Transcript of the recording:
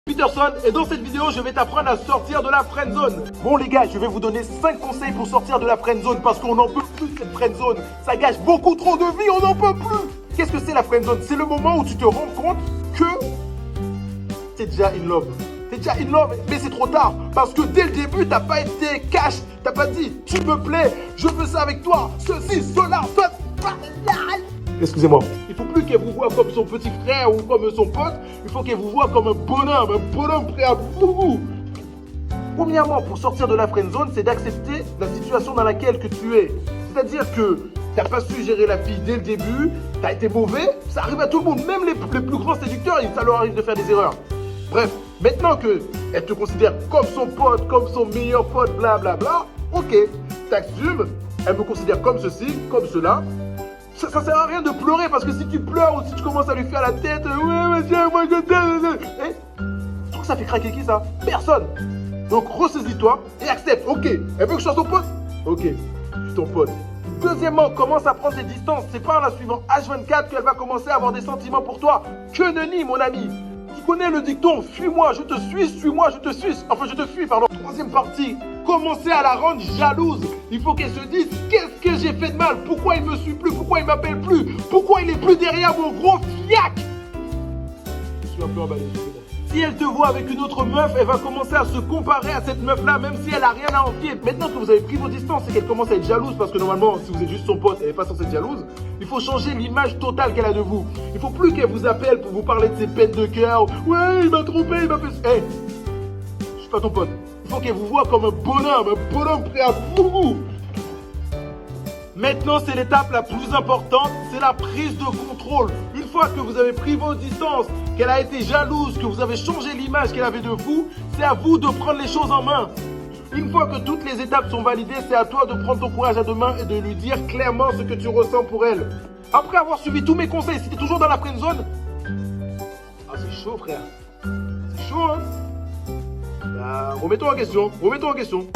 Peterson, et dans cette vidéo, je vais t'apprendre à sortir de la friendzone. Bon les gars, je vais vous donner 5 conseils pour sortir de la friendzone parce qu'on n'en peut plus de cette friendzone. Ça gâche beaucoup trop de vie, on n'en peut plus. Qu'est-ce que c'est la friendzone? C'est le moment où tu te rends compte que t'es déjà in love. T'es déjà in love, mais c'est trop tard. Parce que dès le début, t'as pas été cash. T'as pas dit, tu me plais, je veux ça avec toi, ceci, cela, Excusez-moi. Il faut plus qu'elle vous voit comme son petit frère ou comme son pote. Il faut qu'elle vous voit comme un bonhomme prêt à vous. Premièrement, pour sortir de la friendzone, c'est d'accepter la situation dans laquelle que tu es. C'est-à-dire que t'as pas su gérer la fille dès le début, t'as été mauvais, ça arrive à tout le monde, même les plus grands séducteurs, ça leur arrive de faire des erreurs. Bref, maintenant qu'elle te considère comme son pote, comme son meilleur pote, blablabla, ok, t'assumes, elle me considère comme ceci, comme cela. Ça sert à rien de pleurer parce que si tu pleures ou si tu commences à lui faire la tête, ouais, monsieur, moi je t'aime. Tu trouves que ça fait craquer qui ça? Personne. Donc ressaisis-toi et accepte. Ok, elle veut que je sois son pote? Ok, je suis ton pote. Deuxièmement, commence à prendre tes distances. C'est pas en la suivant H24 qu'elle va commencer à avoir des sentiments pour toi. Que nenni, mon ami. Tu connais le dicton, fuis-moi, je te suis-moi, je te suis. Enfin, je te fuis, pardon. Troisième partie, commencer à la rendre jalouse. Il faut qu'elle se dise, qu'est-ce que j'ai fait de mal? Pourquoi il me suit plus? Pourquoi il m'appelle plus? Pourquoi il est plus derrière mon gros fiac? Je suis un peu emballé, je sais pas. Si elle te voit avec une autre meuf, elle va commencer à se comparer à cette meuf-là, même si elle a rien à envier. Maintenant que vous avez pris vos distances et qu'elle commence à être jalouse, parce que normalement, si vous êtes juste son pote, elle n'est pas censée être jalouse, il faut changer l'image totale qu'elle a de vous. Il faut plus qu'elle vous appelle pour vous parler de ses peines de cœur. Ouais, il m'a trompé, il m'a fait... Hey, je suis pas ton pote. Il faut qu'elle vous voit comme un bonhomme prêt à vous. Maintenant, c'est l'étape la plus importante, c'est la prise de contrôle. Une fois que vous avez pris vos distances, qu'elle a été jalouse, que vous avez changé l'image qu'elle avait de vous, c'est à vous de prendre les choses en main. Une fois que toutes les étapes sont validées, c'est à toi de prendre ton courage à deux mains et de lui dire clairement ce que tu ressens pour elle. Après avoir suivi tous mes conseils, si tu es toujours dans la friendzone, ah c'est chaud frère, c'est chaud hein. Remets-toi en question, remets-toi en question.